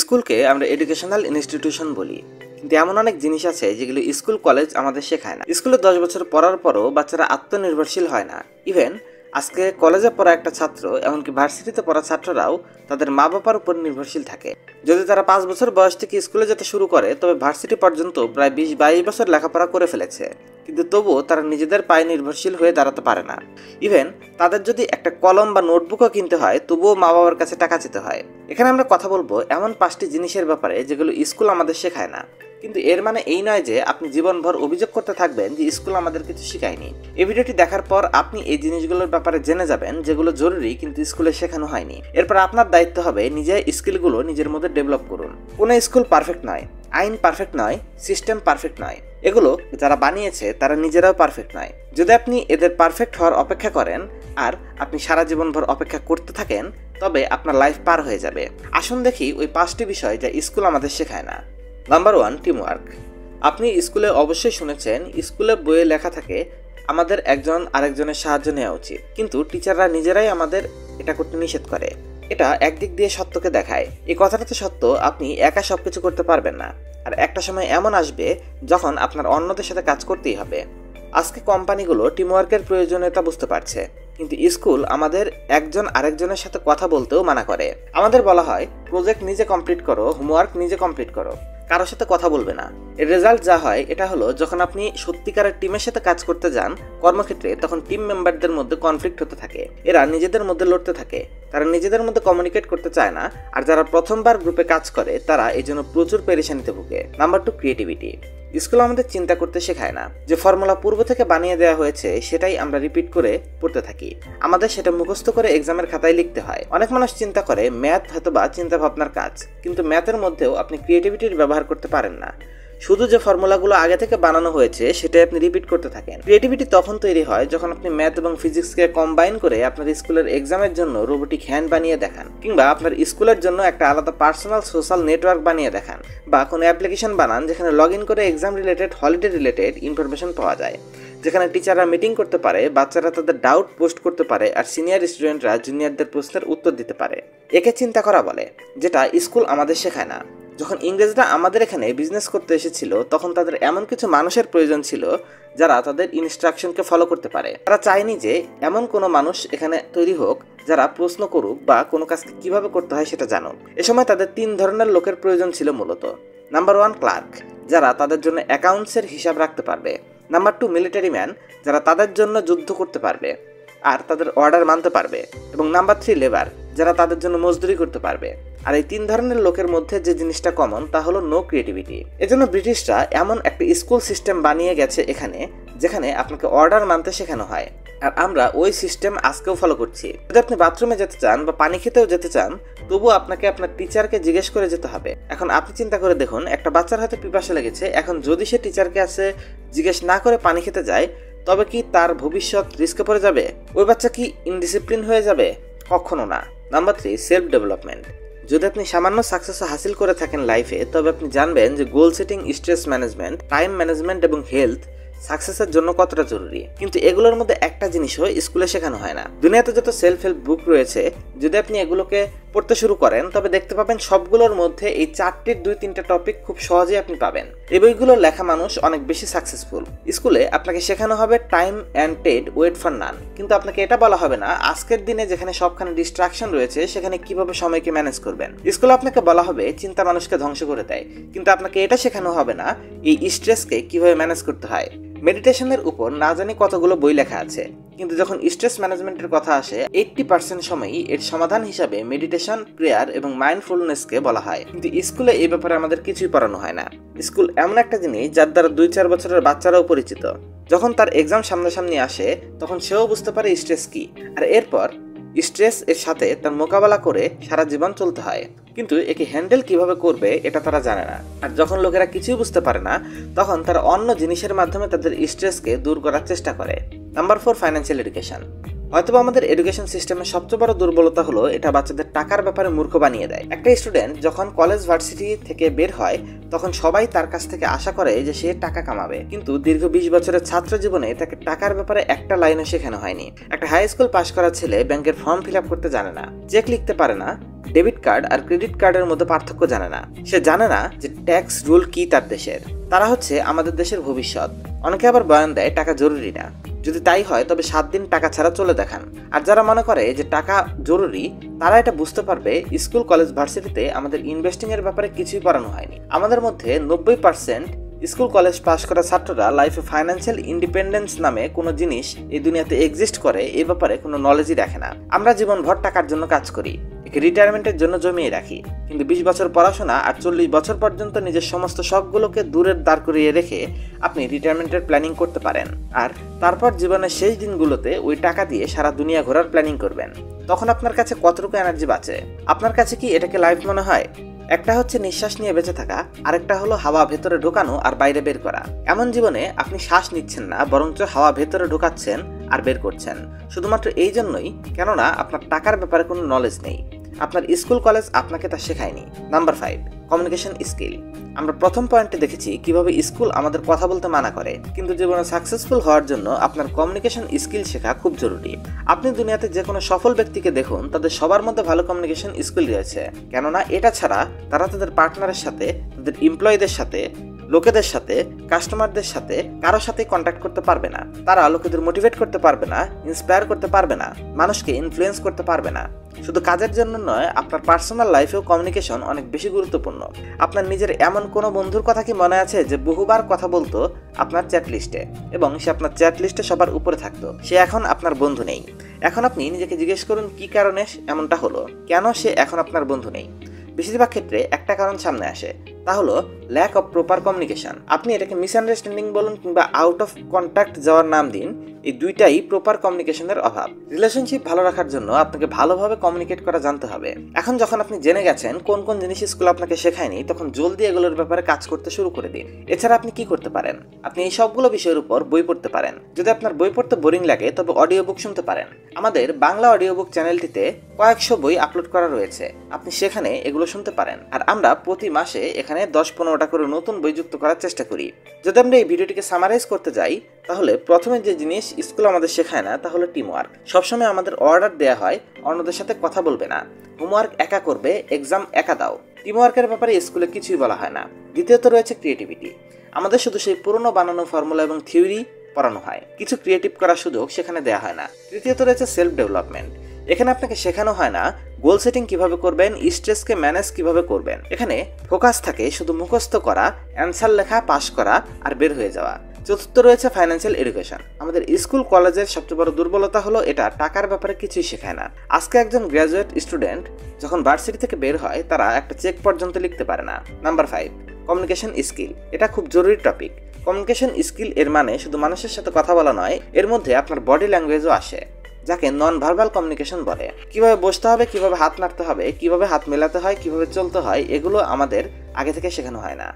স্কুলকে আমরা educational institution বলি, কিন্তু এমন অনেক জিনিস আছে যেগুলো স্কুল কলেজ আমাদের শেখায় না। স্কুলে 10 বছর পড়ার পরও বাচ্চারা আত্মনির্ভরশীল হয় না। ইভেন আজকে কলেজে পড়া একটা ছাত্র, এমনকি ভার্সিটিতে পড়া ছাত্ররাও তাদের মা বাবার উপর নির্ভরশীল থাকে। যদি তারা 5 বছর বয়স থেকে স্কুলে যেতে শুরু করে, তবে ভার্সিটি পর্যন্ত প্রায় 20-22 বছর লেখাপড়া করে ফেলেছে, কিন্তু তবুও তারা নিজেদের পায়ে নির্ভরশীল হয়ে দাঁড়াতে পারে না। ইভেন তাদের যদি একটা কলম বা নোটবুকও কিনতে হয়, তবুও মা বাবার কাছে টাকা চেতে হয়। এখানে আমরা কথা বলবো এমন 5টি জিনিসের ব্যাপারে যেগুলো স্কুল আমাদের শেখায় না। কিন্তু এর মানে এই নয় যে আপনি জীবনভর অভিযোগ করতে থাকবেন যে স্কুল আমাদের কিছু শেখায়নি। এই ভিডিওটি দেখার পর আপনি এই জিনিসগুলোর ব্যাপারে জেনে যাবেন যেগুলো জরুরি কিন্তু স্কুলে শেখানো হয়নি। এরপর আপনার দায়িত্ব হবে নিজের স্কিলগুলো নিজের মধ্যে ডেভেলপ করুন। কোনো স্কুল পারফেক্ট নয়, আইন পারফেক্ট নয়, সিস্টেম পারফেক্ট নয়। এগুলো যারা বানিয়েছে তারা নিজেরাও পারফেক্ট নয়। যদি আপনি এদের পারফেক্ট হওয়ার অপেক্ষা করেন আর আপনি সারা জীবনভর অপেক্ষা করতে থাকেন, তবে আপনার লাইফ পার হয়ে যাবে। আসুন দেখি ওই 5টি বিষয় যা স্কুল আমাদের শেখায় না। Number 1, teamwork. আপনি স্কুলে অবশ্যই শুনেছেন, স্কুলে বইয়ে লেখা থাকে আমাদের একজন আরেকজনের সাহায্য নেওয়া উচিত, কিন্তু টিচাররা নিজেরাই আমাদের এটা করতে নিষেধ করে। এটা একদিক দিয়ে সত্যকে দেখায়। এই কথাটা তো সত্য, আপনি একা সবকিছু করতে পারবেন না, আর একটা সময় এমন আসবে যখন আপনার অন্যদের সাথে কাজ করতেই হবে। আজকে কোম্পানিগুলো টিমওয়ার্কের প্রয়োজনীয়তা বুঝতে পারছে, কিন্তু স্কুল আমাদের একজন আরেকজনের সাথে কথা বলতেও মানা করে। আমাদের বলা হয় প্রজেক্ট নিজে কমপ্লিট করো, হোমওয়ার্ক নিজে কমপ্লিট করো, কারোর সাথে কথা বলবে না। এর রেজাল্ট যা হয় এটা হলো, যখন আপনি সত্যিকারের টিমের সাথে কাজ করতে যান কর্মক্ষেত্রে, তখন টিম মেম্বারদের মধ্যে কনফ্লিক্ট হতে থাকে। এরা নিজেদের মধ্যে লড়তে থাকে, তারা নিজেদের মধ্যে কমিউনিকেট করতে চায় না। আর যারা প্রথমবার গ্রুপে কাজ করে তারা এই জন্য প্রচুর পেরেশানিতে ভুগে। Number 2, creativity. স্কুল আমাদের চিন্তা করতে শেখায় না। যে ফর্মুলা পূর্ব থেকে বানিয়ে দেওয়া হয়েছে সেটাই আমরা রিপিট করে পড়তে থাকি। আমাদের সেটা মুখস্থ করে এক্সামের খাতায় লিখতে হয়। অনেক মানুষ চিন্তা করে ম্যাথ হয়তোবা চিন্তা ভাবনার কাজ, কিন্তু ম্যাথের মধ্যেও আপনি ক্রিয়েটিভিটির ব্যবহার করতে পারেন না। শুধু যে ফর্মুলাগুলো আগে থেকে বানানো হয়েছে সেটাই আপনি রিপিট করতে থাকেন। ক্রিয়েটিভিটি তখন তৈরি হয় যখন আপনি ম্যাথ এবং ফিজিক্সকে কম্বাইন করে আপনার স্কুলের এক্সামের জন্য রোবোটিক হ্যান্ড বানিয়ে দেখান, কিংবা আপনার স্কুলের জন্য একটা আলাদা পার্সোনাল সোশ্যাল নেটওয়ার্ক বানিয়ে দেখান, বা কোনো অ্যাপ্লিকেশন বানান যেখানে লগ ইন করে exam related, holiday related information পাওয়া যায়, যেখানে টিচাররা মিটিং করতে পারে, বাচ্চারা তাদের ডাউট পোস্ট করতে পারে, আর সিনিয়র স্টুডেন্টরা জুনিয়রদের প্রশ্নের উত্তর দিতে পারে। একে চিন্তা করা বলে, যেটা স্কুল আমাদের শেখায় না। যখন ইংরেজরা আমাদের এখানে বিজনেস করতে এসেছিল, তখন তাদের এমন কিছু মানুষের প্রয়োজন ছিল যারা তাদের ইনস্ট্রাকশনকে ফলো করতে পারে। তারা চায়নি যে এমন কোনো মানুষ এখানে তৈরি হোক যারা প্রশ্ন করুক বা কোনো কাজকে কিভাবে করতে হয় সেটা জানুক। এ সময় তাদের 3 ধরনের লোকের প্রয়োজন ছিল মূলত। নাম্বার 1, ক্লার্ক, যারা তাদের জন্য অ্যাকাউন্টসের হিসাব রাখতে পারবে। নাম্বার 2, মিলিটারি ম্যান, যারা তাদের জন্য যুদ্ধ করতে পারবে আর তাদের অর্ডার মানতে পারবে। এবং নাম্বার 3, লেবার, যারা তাদের জন্য মজদুরি করতে পারবে। আর এই 3 ধরনের লোকের মধ্যে যে জিনিসটা কমন তা হলো নো ক্রিয়েটিভিটি। এজন্য ব্রিটিশরা এমন একটা স্কুল সিস্টেম বানিয়ে গেছে এখানে, যেখানে আপনাকে অর্ডার মানতে শেখানো হয়, আর আমরা ওই সিস্টেম আজকেও ফলো করছি। যদি আপনি বাথরুমে যেতে চান বা পানি খেতেও যেতে চান, তবুও আপনাকে আপনার টিচারকে জিজ্ঞেস করে যেতে হবে। এখন আপনি চিন্তা করে দেখুন, একটা বাচ্চার হাতে পিপাসা লেগেছে, এখন যদি সে টিচারকে কাছে জিজ্ঞেস না করে পানি খেতে যায়, তবে কি তার ভবিষ্যৎ রিস্কে পড়ে যাবে? ওই বাচ্চা কি ইনডিসিপ্লিন হয়ে যাবে? কখনো না। Number 3, self development. যদি আপনি সামান্য সাকসেস হাসিল করে থাকেন লাইফে, তবে আপনি জানবেন যে গোল setting, stress management, time management এবং হেলথ সাকসেসের জন্য কতটা জরুরি। কিন্তু এগুলোর মধ্যে একটা জিনিসও স্কুলে শেখানো হয় না। দুনিয়াতে যত সেলফ হেল্প বুক রয়েছে, যদি আপনি এগুলোকে পড়তে শুরু করেন, তবে দেখতে পাবেন সবগুলোর মধ্যে এই 4টির 2-3টা টপিক খুব সহজেই আপনি পাবেন। এই বইগুলো লেখা মানুষ অনেক বেশি সাকসেসফুল। স্কুলে আপনাকে শেখানো হবে time and tide, wait for none, কিন্তু আপনাকে এটা বলা হবে না আজকের দিনে যেখানে সবখানে ডিস্ট্রাকশন রয়েছে সেখানে কিভাবে সময়কে ম্যানেজ করবেন। স্কুলে আপনাকে বলা হবে চিন্তা মানুষকে ধ্বংস করে দেয়, কিন্তু আপনাকে এটা শেখানো হবে না এই স্ট্রেসকে কিভাবে ম্যানেজ করতে হয়। মেডিটেশনের উপর না জানি কতগুলো বই লেখা আছে, কিন্তু যখন স্ট্রেস ম্যানেজমেন্টের কথা আসে, 80% সময়ই এর সমাধান হিসাবে মেডিটেশন, প্রেয়ার এবং মাইন্ডফুলনেসকে বলা হয়। কিন্তু স্কুলে এই ব্যাপারে আমাদের কিছুই পড়ানো হয় না। স্কুল এমন একটা জিনিস যার দ্বারা 2-4 বছরের বাচ্চারাও পরিচিত। যখন তার এক্সাম সামনাসামনি আসে, তখন সেও বুঝতে পারে স্ট্রেস কি, আর এরপর স্ট্রেস এর সাথে তার মোকাবেলা করে সারা জীবন চলতে হয়। কিন্তু একে হ্যান্ডেল কিভাবে করবে এটা তারা জানে না। আর যখন লোকেরা কিছুই বুঝতে পারে না, তখন তারা অন্য জিনিসের মাধ্যমে তাদের স্ট্রেসকে দূর করার চেষ্টা করে। Number 4, financial education. হয়তোবা আমাদের এডুকেশন সিস্টেমের সবচেয়ে বড় দুর্বলতা হলো এটা বাচ্চাদের টাকার ব্যাপারে মূর্খ বানিয়ে দেয়। একটা স্টুডেন্ট যখন কলেজ ভার্সিটি থেকে বের হয়, তখন সবাই তার কাছ থেকে আশা করে যে সে টাকা কামাবে, কিন্তু দীর্ঘ 20 বছরের ছাত্র জীবনে তাকে টাকার ব্যাপারে একটা লাইনও শেখানো হয়নি। একটা হাই স্কুল পাশ করা ছেলে ব্যাংকের ফর্ম ফিল আপ করতে জানে না, চেক লিখতে পারে না, ডেবিট কার্ড আর ক্রেডিট কার্ডের মধ্যে পার্থক্য জানে না। সে জানে না যে ট্যাক্স রুল কি তার দেশের। তারা হচ্ছে আমাদের দেশের ভবিষ্যৎ। অনেকে আবার বয়ান দেয় টাকা জরুরি না। যদি তাই হয় তবে 7 দিন টাকা ছাড়া চলে দেখান। আর যারা মনে করে যে টাকা জরুরি, তারা এটা বুঝতে পারবে স্কুল কলেজ ভার্সিটিতে আমাদের ইনভেস্টিং এর ব্যাপারে কিছুই পড়ানো হয়নি। আমাদের মধ্যে 90% স্কুল কলেজ পাশ করা ছাত্ররা লাইফে ফাইন্যান্সিয়াল ইন্ডিপেন্ডেন্স নামে কোনো জিনিস এই দুনিয়াতে এক্সিস্ট করে এই ব্যাপারে কোনো নলেজই রাখে না। আমরা জীবনভর টাকার জন্য কাজ করি, রিটায়ারমেন্টের জন্য জমিয়ে রাখি, কিন্তু 20 বছর পড়াশোনা আর 40 বছর পর্যন্ত নিজের সমস্ত শখগুলোকে দূরে দাঁড় করিয়ে রেখে আপনি রিটায়ারমেন্টের প্ল্যানিং করতে পারেন। আর তারপর জীবনের শেষ দিনগুলোতে ওই টাকা দিয়ে সারা দুনিয়া ঘোরার প্ল্যানিং করবেন। তখন আপনার কাছে কতটুকু এনার্জি বাঁচে? আপনার কাছে কি এটাকে লাইফ মনে হয়? একটা হচ্ছে নিঃশ্বাস নিয়ে বেঁচে থাকা, আরেকটা হলো হাওয়া ভেতরে ঢোকানো আর বাইরে বের করা। এমন জীবনে আপনি শ্বাস নিচ্ছেন না, বরঞ্চ হাওয়া ভেতরে ঢোকাচ্ছেন আর বের করছেন, শুধুমাত্র এই জন্যই কেননা আপনার টাকার ব্যাপারে কোনো নলেজ নেই। আপনার স্কুল কলেজ আপনাকে তা শেখায়নি। Number 5, communication skill. আমরা প্রথম পয়েন্টে দেখেছি কিভাবে স্কুল আমাদের কথা বলতে মানা করে, কিন্তু জীবনে সাকসেসফুল হওয়ার জন্য আপনার কমিউনিকেশন স্কিল শেখা খুব জরুরি। আপনি দুনিয়াতে যে কোনো সফল ব্যক্তিকে দেখুন, তাদের সবার মধ্যে ভালো কমিউনিকেশন স্কিল রয়েছে, কেননা এটা ছাড়া তারা তাদের পার্টনারের সাথে, তাদের এমপ্লয়ীদের সাথে, লোকেদের সাথে, কাস্টমারদের সাথে কারোর সাথে কন্ট্যাক্ট করতে পারবে না। তারা লোকেদের মোটিভেট করতে পারবে না, ইন্সপায়ার করতে পারবে না, মানুষকে ইনফ্লুয়েন্স করতে পারবে না। শুধু কাজের জন্য নয়, আপনার পার্সোনাল লাইফেও কমিউনিকেশন অনেক বেশি গুরুত্বপূর্ণ। আপনার নিজের এমন কোনো বন্ধুর কথা কি মনে আছে যে বহুবার কথা বলতো আপনার চ্যাট লিস্টে, এবং সে আপনার চ্যাট লিস্টে সবার উপরে থাকতো? সে এখন আপনার বন্ধু নেই। এখন আপনি নিজেকে জিজ্ঞেস করুন কি কারণে এমনটা হলো, কেন সে এখন আপনার বন্ধু নেই? বেশিরভাগ ক্ষেত্রে একটা কারণ সামনে আসে, তা হলো ল্যাক অফ প্রপার কমিউনিকেশন। আপনি এটাকে মিসআন্ডারস্ট্যান্ডিং বলুন কিংবা আউট অফ কন্ট্যাক্ট যাওয়ার নাম দিন, এই দুইটাই প্রপার কমিউনিকেশনের অভাব। রিলেশনশিপ ভালো রাখার জন্য আপনাকে ভালোভাবে কমিউনিকেট করা জানতে হবে। এখন যখন আপনি জেনে গেছেন কোন কোন জিনিস স্কুল আপনাকে শেখায়নি, তখন জলদি এগুলোর ব্যাপারে কাজ করতে শুরু করে দিন। এছাড়া আপনি কি করতে পারেন? আপনি এই সবগুলো বিষয়ের উপর বই পড়তে পারেন। যদি আপনার বই পড়তে বোরিং লাগে তবে অডিও বুক শুনতে পারেন। আমাদের বাংলা অডিও বুক চ্যানেলটিতে কয়েকশো বই আপলোড করা রয়েছে, আপনি সেখানে এগুলো শুনতে পারেন। আর আমরা প্রতি মাসে এখানে 10-15টা করে নতুন বই যুক্ত করার চেষ্টা করি। যদি আমরা এই ভিডিওটিকে সামারাইজ করতে যাই, তাহলে প্রথমে যে জিনিস স্কুল আমাদের শেখায় না তা হলো টিম ওয়ার্ক। সবসময় আমাদের অর্ডার দেওয়া হয় অন্যদের সাথে কথা বলবে না, হোমওয়ার্ক একা করবে, এক্সাম একা দাও। টিম ওয়ার্কের ব্যাপারে স্কুলে কিছুই বলা হয় না। দ্বিতীয়ত রয়েছে ক্রিয়েটিভিটি। আমাদের শুধু সেই পুরনো বানানো ফর্মুলা এবং থিওরি পড়ানো হয়, কিছু ক্রিয়েটিভ করার সুযোগ সেখানে দেওয়া হয় না। তৃতীয়ত রয়েছে সেলফ ডেভেলপমেন্ট। এখানে আপনাকে শেখানো হয় না গোল সেটিং কিভাবে করবেন, স্ট্রেসকে ম্যানেজ কিভাবে করবেন। এখানে ফোকাস থাকে শুধু মুখস্থ করা, অ্যান্সার লেখা, পাস করা আর বের হয়ে যাওয়া। চতুর্থ রয়েছে ফাইন্যান্সিয়াল এডুকেশন। আমাদের স্কুল কলেজের সবচেয়ে বড় দুর্বলতা হলো এটা টাকার ব্যাপারে কিছুই শেখায় না। আজকে একজন গ্র্যাজুয়েট স্টুডেন্ট যখন ভার্সিটি থেকে বের হয়, তারা একটা চেক পর্যন্ত লিখতে পারে না। Number 5, communication skill. এটা খুব জরুরি টপিক। কমিউনিকেশন স্কিল এর মানে শুধু মানুষের সাথে কথা বলা নয়, এর মধ্যে আপনার বডি ল্যাঙ্গুয়েজও আসে, যাকে নন ভার্বাল কমিউনিকেশন বলে। কিভাবে বসতে হবে, কিভাবে হাত নাড়তে হবে, কিভাবে হাত মেলাতে হয়, কিভাবে চলতে হয়, এগুলো আমাদের আগে থেকে শেখানো হয় না।